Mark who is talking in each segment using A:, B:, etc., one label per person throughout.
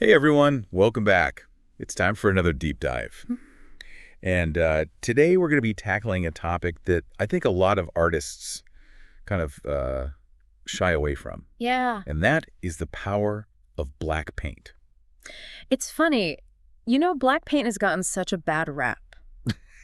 A: Hey everyone, welcome back. It's time for another deep dive. And today we're going to be tackling a topic that I think a lot of artists kind of shy away from.
B: Yeah.
A: And that is the power of black paint.
B: It's funny. Black paint has gotten such a bad rap.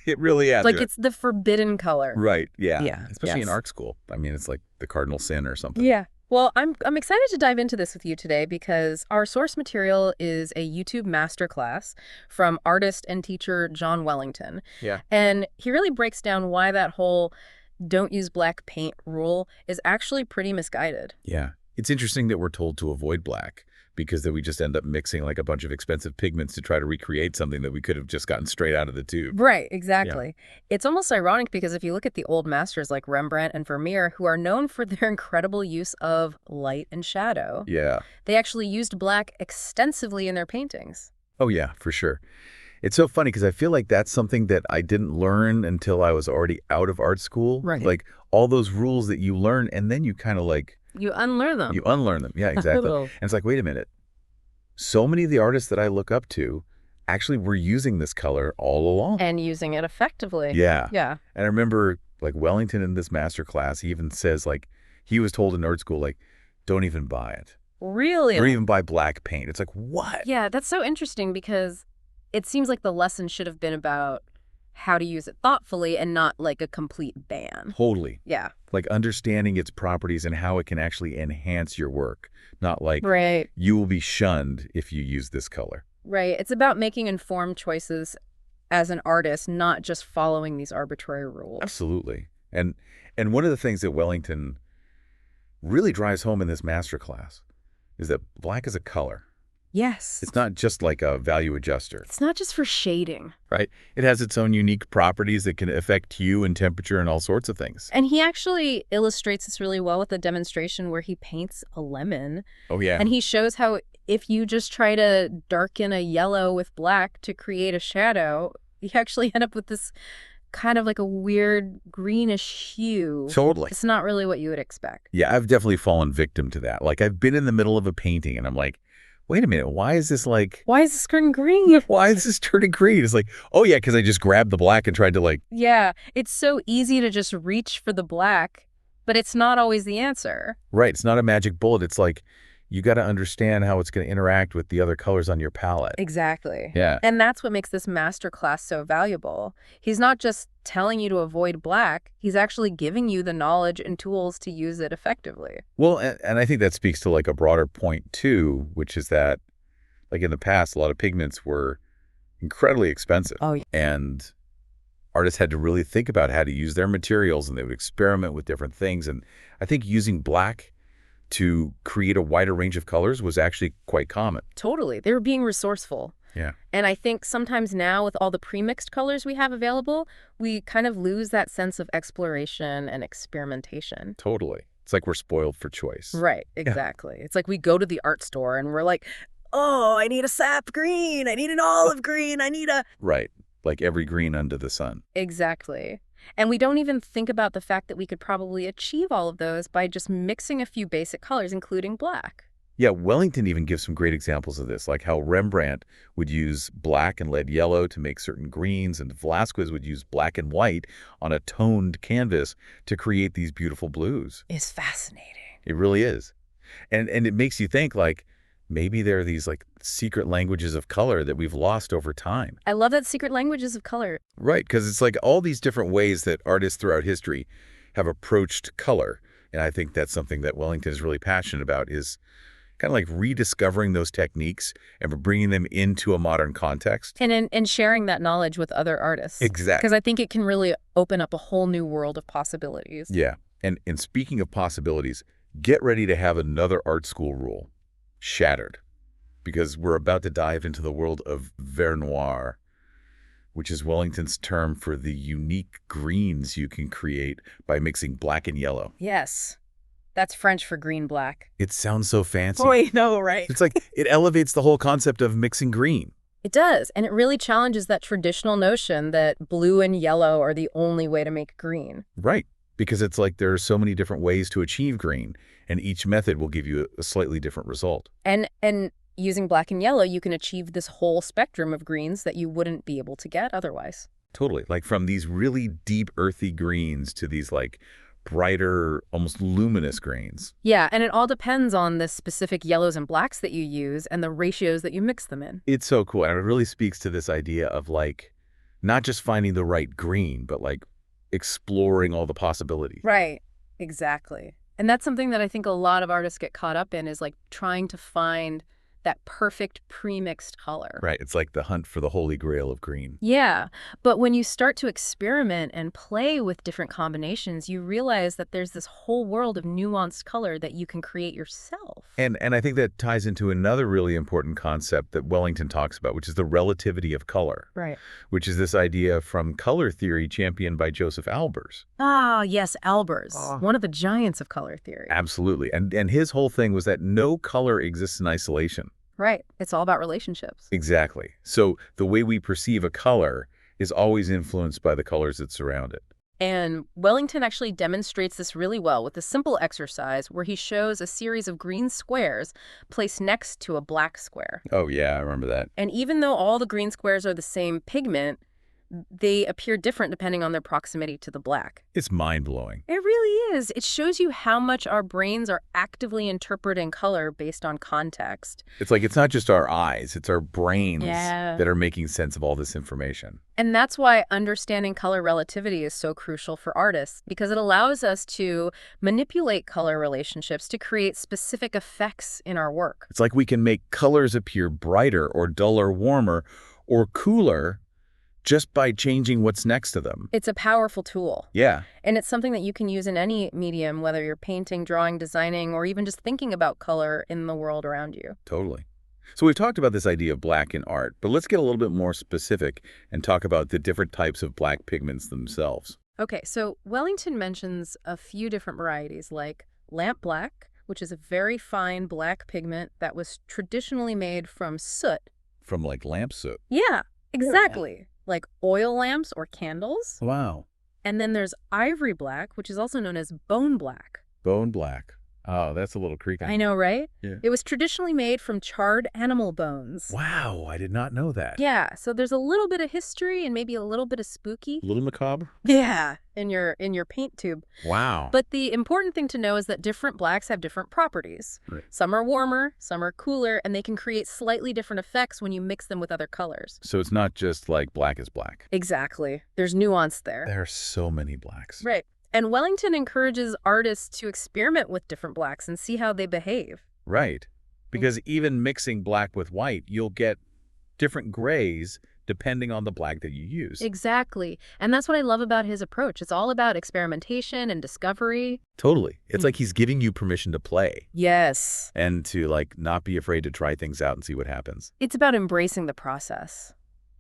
A: It really has.
B: Like it's the forbidden color.
A: Right, yeah.
B: Yeah.
A: Especially in art school. I mean, it's like the cardinal sin or something.
B: Yeah. Well, I'm excited to dive into this with you today because our source material is a YouTube masterclass from artist and teacher John Wellington.
A: Yeah.
B: And he really breaks down why that whole don't use black paint rule is actually pretty misguided.
A: Yeah. It's interesting that we're told to avoid black because then we just end up mixing like a bunch of expensive pigments to try to recreate something that we could have just gotten straight out of the tube.
B: Right, exactly. Yeah. It's almost ironic because if you look at the old masters like Rembrandt and Vermeer, who are known for their incredible use of light and shadow, they actually used black extensively in their paintings.
A: Oh, yeah, for sure. It's so funny because I feel like that's something that I didn't learn until I was already out of art school.
B: Right.
A: Like all those rules that you learn and then you kind of like...
B: You unlearn them.
A: You unlearn them. Yeah, exactly. And it's like, wait a minute. So many of the artists that I look up to actually were using this color all along.
B: And using it effectively.
A: Yeah.
B: Yeah.
A: And I remember like Wellington in this master class, he even says like, he was told in art school, like, don't even buy it.
B: Really?
A: Or even buy black paint. It's like, what?
B: Yeah, that's so interesting because it seems like the lesson should have been about how to use it thoughtfully and not like a complete ban.
A: Totally.
B: Yeah.
A: Like understanding its properties and how it can actually enhance your work. Not like you will be shunned if you use this color.
B: Right. It's about making informed choices as an artist, not just following these arbitrary rules.
A: Absolutely. And one of the things that Wellington really drives home in this masterclass is that black is a color.
B: Yes.
A: It's not just like a value adjuster.
B: It's not just for shading.
A: Right. It has its own unique properties that can affect hue and temperature and all sorts of things.
B: And he actually illustrates this really well with a demonstration where he paints a lemon.
A: Oh, yeah.
B: And he shows how if you just try to darken a yellow with black to create a shadow, you actually end up with this kind of like a weird greenish hue.
A: Totally.
B: It's not really what you would expect.
A: Yeah, I've definitely fallen victim to that. Like I've been in the middle of a painting and I'm like, wait a minute, why is this
B: turning green?
A: Why is this turning green? It's like, oh yeah, because I just grabbed the black and tried to like...
B: Yeah, it's so easy to just reach for the black, but it's not always the answer.
A: Right, it's not a magic bullet. It's like, you got to understand how it's going to interact with the other colors on your palette.
B: Exactly.
A: Yeah.
B: And that's what makes this masterclass so valuable. He's not just telling you to avoid black, he's actually giving you the knowledge and tools to use it effectively.
A: Well, and I think that speaks to like a broader point too, which is that like in the past, a lot of pigments were incredibly expensive.
B: Oh, yeah.
A: And artists had to really think about how to use their materials and they would experiment with different things. And I think using black to create a wider range of colors was actually quite common.
B: Totally. They were being resourceful.
A: Yeah.
B: And I think sometimes now with all the pre-mixed colors we have available, we kind of lose that sense of exploration and experimentation.
A: Totally. It's like we're spoiled for choice.
B: Right. Exactly. Yeah. It's like we go to the art store and we're like, oh, I need a sap green. I need an olive green. I need a...
A: Right. Like every green under the sun.
B: Exactly. And we don't even think about the fact that we could probably achieve all of those by just mixing a few basic colors, including black.
A: Yeah, Wellington even gives some great examples of this, like how Rembrandt would use black and lead yellow to make certain greens, and Velázquez would use black and white on a toned canvas to create these beautiful blues.
B: It's fascinating.
A: It really is. And it makes you think, like, maybe there are these, like, secret languages of color that we've lost over time.
B: I love that, secret languages of color.
A: Right, because it's like all these different ways that artists throughout history have approached color. And I think that's something that Wellington is really passionate about, is kind of like rediscovering those techniques and bringing them into a modern context.
B: And sharing that knowledge with other artists.
A: Exactly.
B: Because I think it can really open up a whole new world of possibilities.
A: Yeah. And speaking of possibilities, get ready to have another art school rule shattered, because we're about to dive into the world of Vermeer, which is Wellington's term for the unique greens you can create by mixing black and yellow.
B: Yes. That's French for green-black.
A: It sounds so fancy.
B: Boy, no, right?
A: It's like it elevates the whole concept of mixing green.
B: It does, and it really challenges that traditional notion that blue and yellow are the only way to make green.
A: Right, because it's like there are so many different ways to achieve green, and each method will give you a slightly different result.
B: And Using black and yellow, you can achieve this whole spectrum of greens that you wouldn't be able to get otherwise.
A: Totally. Like from these really deep, earthy greens to these like brighter, almost luminous greens.
B: Yeah, and it all depends on the specific yellows and blacks that you use and the ratios that you mix them in.
A: It's so cool. And it really speaks to this idea of like, not just finding the right green, but like exploring all the possibilities.
B: Right, exactly. And that's something that I think a lot of artists get caught up in, is like trying to find that perfect pre-mixed color.
A: Right. It's like the hunt for the holy grail of green.
B: Yeah. But when you start to experiment and play with different combinations, you realize that there's this whole world of nuanced color that you can create yourself.
A: And I think that ties into another really important concept that Wellington talks about, which is the relativity of color.
B: Right.
A: Which is this idea from color theory championed by Joseph Albers.
B: Ah, yes, Albers, one of the giants of color theory.
A: Absolutely. And his whole thing was that no color exists in isolation.
B: Right. It's all about relationships.
A: Exactly. So the way we perceive a color is always influenced by the colors that surround it.
B: And Wellington actually demonstrates this really well with a simple exercise where he shows a series of green squares placed next to a black square.
A: Oh, yeah, I remember that.
B: And even though all the green squares are the same pigment, they appear different depending on their proximity to the black.
A: It's mind-blowing.
B: It really is. It shows you how much our brains are actively interpreting color based on context.
A: It's like it's not just our eyes, it's our brains
B: Yeah.
A: that are making sense of all this information.
B: And that's why understanding color relativity is so crucial for artists, because it allows us to manipulate color relationships to create specific effects in our work.
A: It's like we can make colors appear brighter or duller, warmer or cooler just by changing what's next to them.
B: It's a powerful tool.
A: Yeah.
B: And it's something that you can use in any medium, whether you're painting, drawing, designing, or even just thinking about color in the world around you.
A: Totally. So we've talked about this idea of black in art, but let's get a little bit more specific and talk about the different types of black pigments themselves.
B: Okay, so Wellington mentions a few different varieties, like lamp black, which is a very fine black pigment that was traditionally made from soot.
A: From like lamp soot.
B: Yeah, exactly. Like oil lamps or candles.
A: Wow.
B: And then there's ivory black, which is also known as bone black.
A: Bone black. Oh, that's a little creepy.
B: I know, right?
A: Yeah.
B: It was traditionally made from charred animal bones.
A: Wow, I did not know that.
B: Yeah, so there's a little bit of history and maybe a little bit of spooky.
A: A little macabre?
B: Yeah, in your paint tube.
A: Wow.
B: But the important thing to know is that different blacks have different properties.
A: Right.
B: Some are warmer, some are cooler, and they can create slightly different effects when you mix them with other colors.
A: So it's not just like black is black.
B: Exactly. There's nuance there.
A: There are so many blacks.
B: Right. And Wellington encourages artists to experiment with different blacks and see how they behave.
A: Right. Because even mixing black with white, you'll get different grays depending on the black that you use.
B: Exactly. And that's what I love about his approach. It's all about experimentation and discovery.
A: Totally. It's like he's giving you permission to play.
B: Yes.
A: And to like not be afraid to try things out and see what happens.
B: It's about embracing the process.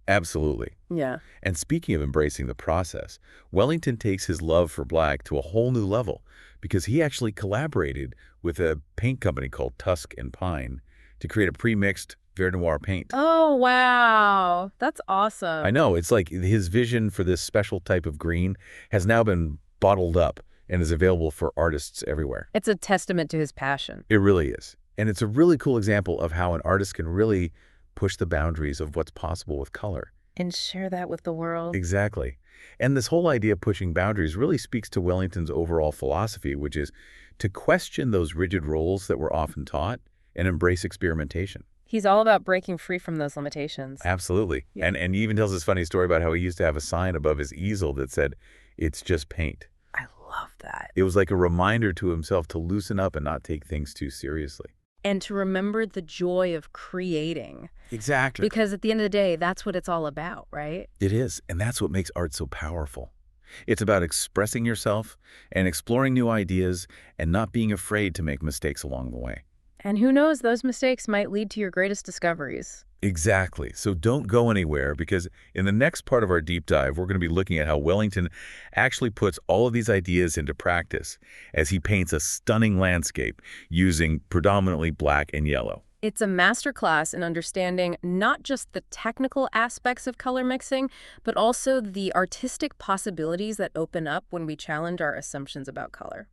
A: Absolutely.
B: Yeah.
A: And speaking of embracing the process, Wellington takes his love for black to a whole new level because he actually collaborated with a paint company called Tusk and Pine to create a pre-mixed Vermeer paint.
B: Oh, wow. That's awesome.
A: I know. It's like his vision for this special type of green has now been bottled up and is available for artists everywhere.
B: It's a testament to his passion.
A: It really is. And it's a really cool example of how an artist can really push the boundaries of what's possible with color.
B: And share that with the world.
A: Exactly. And this whole idea of pushing boundaries really speaks to Wellington's overall philosophy, which is to question those rigid roles that we're often taught and embrace experimentation.
B: He's all about breaking free from those limitations.
A: Absolutely. Yeah. And he even tells this funny story about how he used to have a sign above his easel that said, "It's just paint."
B: I love that.
A: It was like a reminder to himself to loosen up and not take things too seriously.
B: And to remember the joy of creating.
A: Exactly.
B: Because at the end of the day, that's what it's all about, right?
A: It is. And that's what makes art so powerful. It's about expressing yourself and exploring new ideas and not being afraid to make mistakes along the way.
B: And who knows, those mistakes might lead to your greatest discoveries.
A: Exactly. So don't go anywhere because in the next part of our deep dive, we're going to be looking at how Wellington actually puts all of these ideas into practice as he paints a stunning landscape using predominantly black and yellow.
B: It's a masterclass in understanding not just the technical aspects of color mixing, but also the artistic possibilities that open up when we challenge our assumptions about color.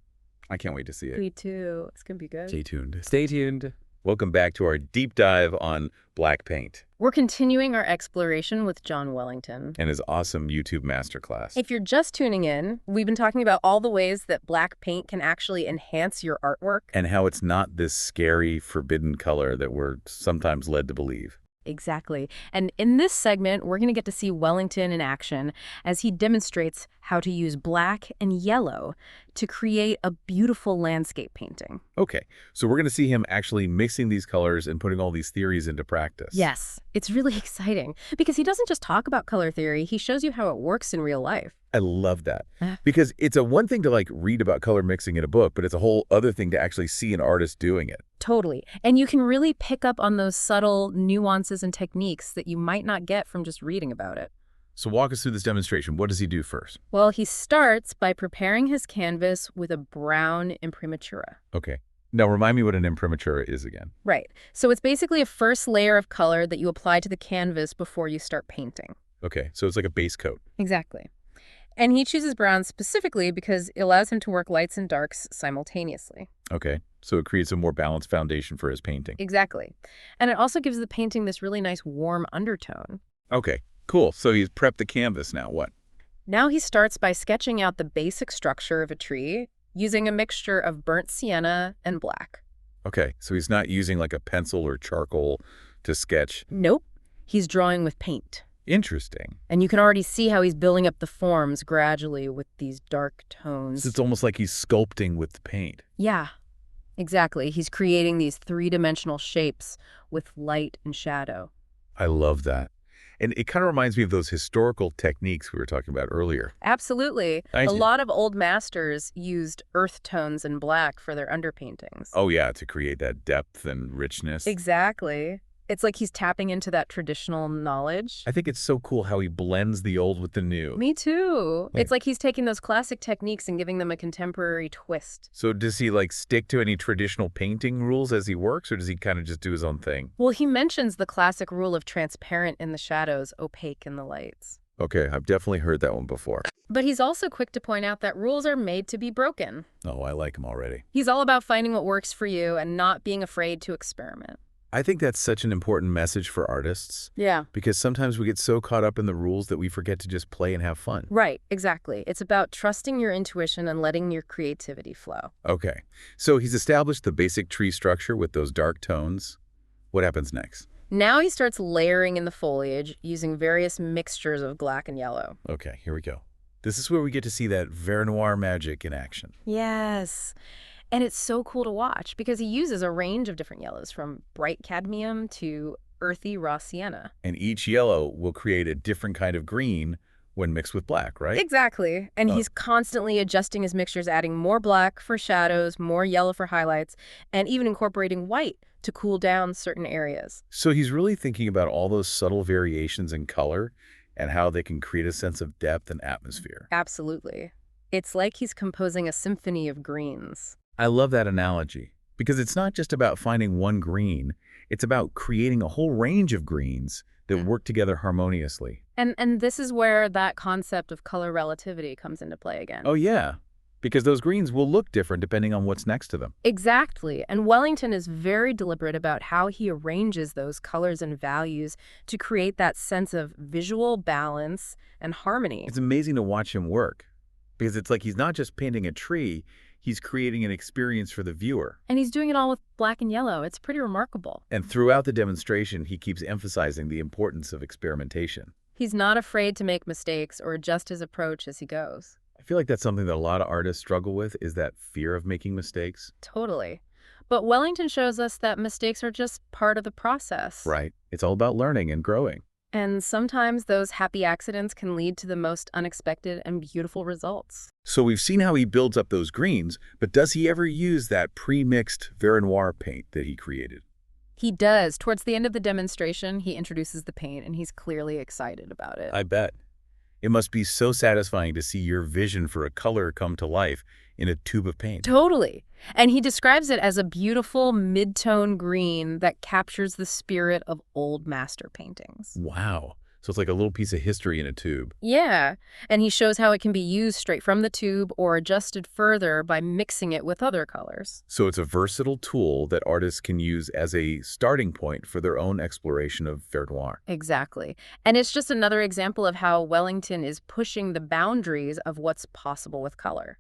A: I can't wait to see it.
B: Me too. It's going to be good.
A: Stay tuned.
C: Stay tuned.
A: Welcome back to our deep dive on black paint.
B: We're continuing our exploration with John Wellington
A: And his awesome YouTube masterclass.
B: If you're just tuning in, we've been talking about all the ways that black paint can actually enhance your artwork.
A: And how it's not this scary, forbidden color that we're sometimes led to believe.
B: Exactly. And in this segment, we're going to get to see Wellington in action as he demonstrates how to use black and yellow to create a beautiful landscape painting.
A: Okay, so we're going to see him actually mixing these colors and putting all these theories into practice.
B: Yes, it's really exciting because he doesn't just talk about color theory, he shows you how it works in real life.
A: I love that because it's a one thing to read about color mixing in a book, but it's a whole other thing to actually see an artist doing it.
B: Totally. And you can really pick up on those subtle nuances and techniques that you might not get from just reading about it.
A: So walk us through this demonstration. What does he do first?
B: Well, he starts by preparing his canvas with a brown imprimatura.
A: Okay. Now remind me what an imprimatura is again.
B: Right. So it's basically a first layer of color that you apply to the canvas before you start painting.
A: Okay. So it's like a base coat.
B: Exactly. And he chooses brown specifically because it allows him to work lights and darks simultaneously.
A: Okay. So it creates a more balanced foundation for his painting.
B: Exactly. And it also gives the painting this really nice warm undertone.
A: Okay, cool. So he's prepped the canvas now. What?
B: Now he starts by sketching out the basic structure of a tree using a mixture of burnt sienna and black.
A: Okay, so he's not using a pencil or charcoal to sketch.
B: Nope. He's drawing with paint.
A: Interesting.
B: And you can already see how he's building up the forms gradually with these dark tones.
A: So it's almost like he's sculpting with the paint.
B: Yeah, exactly. He's creating these three-dimensional shapes with light and shadow.
A: I love that. And it kind of reminds me of those historical techniques we were talking about earlier.
B: Absolutely. A lot of old masters used earth tones and black for their underpaintings.
A: Oh, yeah, to create that depth and richness.
B: Exactly. It's like he's tapping into that traditional knowledge.
A: I think it's so cool how he blends the old with the new.
B: Me too. It's like he's taking those classic techniques and giving them a contemporary twist.
A: So does he stick to any traditional painting rules as he works, or does he kind of just do his own thing?
B: Well, he mentions the classic rule of transparent in the shadows, opaque in the lights.
A: Okay, I've definitely heard that one before.
B: But he's also quick to point out that rules are made to be broken.
A: Oh, I like him already.
B: He's all about finding what works for you and not being afraid to experiment.
A: I think that's such an important message for artists.
B: Yeah.
A: Because sometimes we get so caught up in the rules that we forget to just play and have fun.
B: Right, exactly. It's about trusting your intuition and letting your creativity flow.
A: Okay. So he's established the basic tree structure with those dark tones. What happens next?
B: Now he starts layering in the foliage using various mixtures of black and yellow.
A: Okay, here we go. This is where we get to see that Vermeer magic in action.
B: Yes. And it's so cool to watch because he uses a range of different yellows from bright cadmium to earthy raw sienna.
A: And each yellow will create a different kind of green when mixed with black, right?
B: Exactly. And he's constantly adjusting his mixtures, adding more black for shadows, more yellow for highlights, and even incorporating white to cool down certain areas.
A: So he's really thinking about all those subtle variations in color and how they can create a sense of depth and atmosphere.
B: Absolutely. It's like he's composing a symphony of greens.
A: I love that analogy because it's not just about finding one green. It's about creating a whole range of greens that work together harmoniously.
B: And this is where that concept of color relativity comes into play again.
A: Oh, yeah, because those greens will look different depending on what's next to them.
B: Exactly. And Wellington is very deliberate about how he arranges those colors and values to create that sense of visual balance and harmony.
A: It's amazing to watch him work because it's like he's not just painting a tree. He's creating an experience for the viewer.
B: And he's doing it all with black and yellow. It's pretty remarkable.
A: And throughout the demonstration, he keeps emphasizing the importance of experimentation.
B: He's not afraid to make mistakes or adjust his approach as he goes.
A: I feel like that's something that a lot of artists struggle with, is that fear of making mistakes.
B: Totally. But Wellington shows us that mistakes are just part of the process.
A: Right. It's all about learning and growing.
B: And sometimes those happy accidents can lead to the most unexpected and beautiful results.
A: So we've seen how he builds up those greens, but does he ever use that pre-mixed Vermeer paint that he created?
B: He does. Towards the end of the demonstration, he introduces the paint, and he's clearly excited about it.
A: I bet. It must be so satisfying to see your vision for a color come to life in a tube of paint.
B: Totally. And he describes it as a beautiful mid-tone green that captures the spirit of old master paintings.
A: Wow. So it's like a little piece of history in a tube.
B: Yeah, and he shows how it can be used straight from the tube or adjusted further by mixing it with other colors.
A: So it's a versatile tool that artists can use as a starting point for their own exploration of Ver Noir.
B: Exactly. And it's just another example of how Wellington is pushing the boundaries of what's possible with color.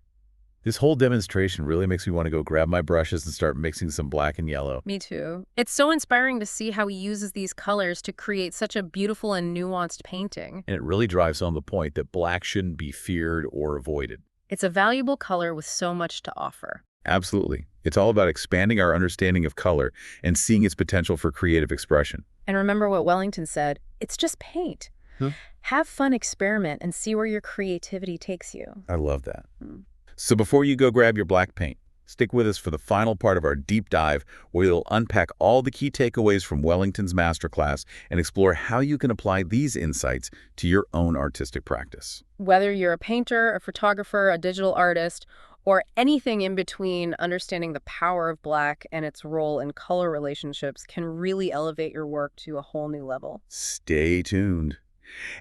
A: This whole demonstration really makes me want to go grab my brushes and start mixing some black and yellow.
B: Me too. It's so inspiring to see how he uses these colors to create such a beautiful and nuanced painting.
A: And it really drives home the point that black shouldn't be feared or avoided.
B: It's a valuable color with so much to offer.
A: Absolutely. It's all about expanding our understanding of color and seeing its potential for creative expression.
B: And remember what Wellington said, it's just paint. Have fun, experiment, and see where your creativity takes you.
A: I love that. So before you go grab your black paint, stick with us for the final part of our deep dive, where we'll unpack all the key takeaways from Wellington's masterclass and explore how you can apply these insights to your own artistic practice.
B: Whether you're a painter, a photographer, a digital artist, or anything in between, understanding the power of black and its role in color relationships can really elevate your work to a whole new level.
A: Stay tuned.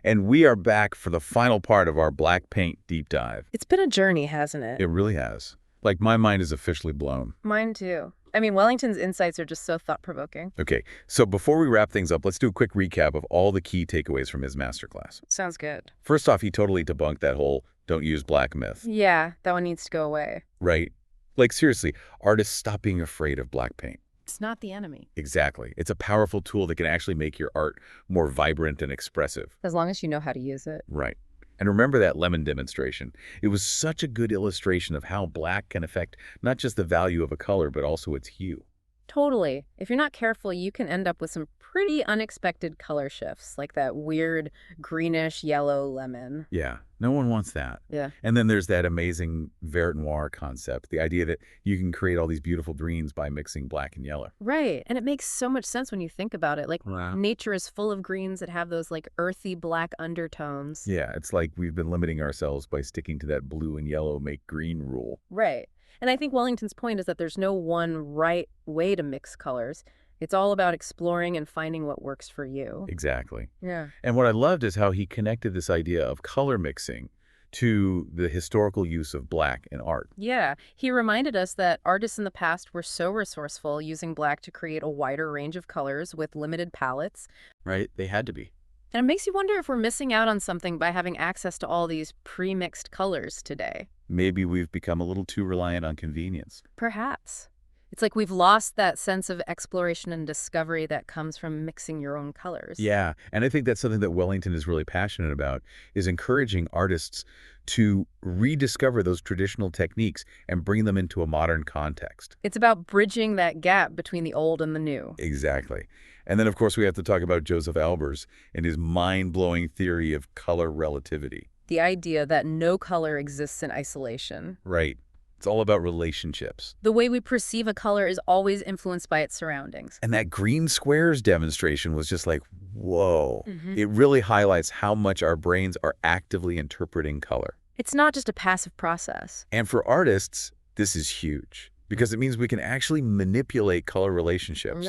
A: And we are back for the final part of our black paint deep dive.
B: It's been a journey, hasn't it?
A: It really has. Like, my mind is officially blown.
B: Mine too. I mean, Wellington's insights are just so thought-provoking.
A: Okay, so before we wrap things up, let's do a quick recap of all the key takeaways from his masterclass.
B: Sounds good.
A: First off, he totally debunked that whole don't use black myth.
B: Yeah, that one needs to go away.
A: Right? Like, seriously, artists, stop being afraid of black paint.
B: It's not the enemy.
A: Exactly. It's a powerful tool that can actually make your art more vibrant and expressive.
B: As long as you know how to use it.
A: Right. And remember that lemon demonstration. It was such a good illustration of how black can affect not just the value of a color, but also its hue.
B: Totally. If you're not careful, you can end up with some pretty unexpected color shifts, like that weird greenish yellow lemon.
A: Yeah, no one wants that.
B: Yeah.
A: And then there's that amazing Ver Noir concept, the idea that you can create all these beautiful greens by mixing black and yellow.
B: Right. And it makes so much sense when you think about it. Like,
A: wow.
B: Nature is full of greens that have those like earthy black undertones.
A: Yeah, it's like we've been limiting ourselves by sticking to that blue and yellow make green rule.
B: Right. And I think Wellington's point is that there's no one right way to mix colors. It's all about exploring and finding what works for you.
A: Exactly.
B: Yeah.
A: And what I loved is how he connected this idea of color mixing to the historical use of black in art.
B: Yeah. He reminded us that artists in the past were so resourceful, using black to create a wider range of colors with limited palettes.
A: Right? They had to be.
B: And it makes you wonder if we're missing out on something by having access to all these pre-mixed colors today.
A: Maybe we've become a little too reliant on convenience.
B: Perhaps. It's like we've lost that sense of exploration and discovery that comes from mixing your own colors.
A: Yeah, and I think that's something that Wellington is really passionate about, is encouraging artists to rediscover those traditional techniques and bring them into a modern context.
B: It's about bridging that gap between the old and the new.
A: Exactly. And then, of course, we have to talk about Joseph Albers and his mind-blowing theory of color relativity.
B: The idea that no color exists in isolation.
A: Right. It's all about relationships.
B: The way we perceive a color is always influenced by its surroundings.
A: And that green squares demonstration was just like, whoa. It really highlights how much our brains are actively interpreting color.
B: It's not just a passive process.
A: And for artists, this is huge because it means we can actually manipulate color relationships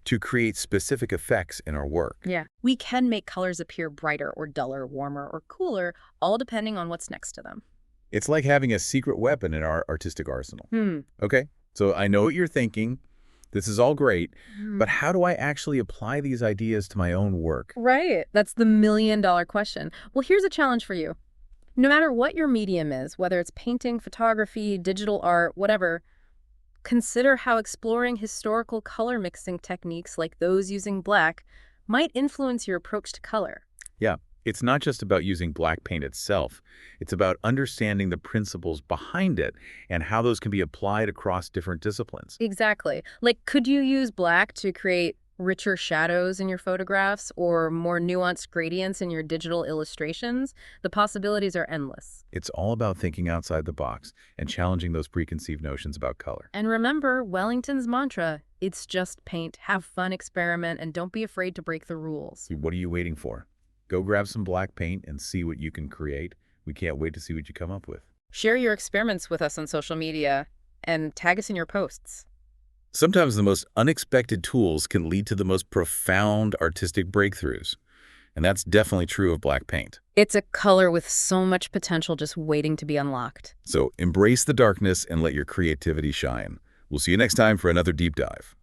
A: to create specific effects in our work.
B: Yeah. We can make colors appear brighter or duller, warmer or cooler, all depending on what's next to them.
A: It's like having a secret weapon in our artistic arsenal. Okay, so I know what you're thinking. This is all great, but how do I actually apply these ideas to my own work?
B: Right. That's the million-dollar question. Well, here's a challenge for you. No matter what your medium is, whether it's painting, photography, digital art, whatever, consider how exploring historical color mixing techniques like those using black might influence your approach to color.
A: Yeah. It's not just about using black paint itself. It's about understanding the principles behind it and how those can be applied across different disciplines.
B: Exactly. Like, could you use black to create richer shadows in your photographs or more nuanced gradients in your digital illustrations? The possibilities are endless.
A: It's all about thinking outside the box and challenging those preconceived notions about color.
B: And remember Wellington's mantra, it's just paint. Have fun, experiment, and don't be afraid to break the rules.
A: What are you waiting for? Go grab some black paint and see what you can create. We can't wait to see what you come up with.
B: Share your experiments with us on social media and tag us in your posts.
A: Sometimes the most unexpected tools can lead to the most profound artistic breakthroughs. And that's definitely true of black paint.
B: It's a color with so much potential just waiting to be unlocked.
A: So embrace the darkness and let your creativity shine. We'll see you next time for another deep dive.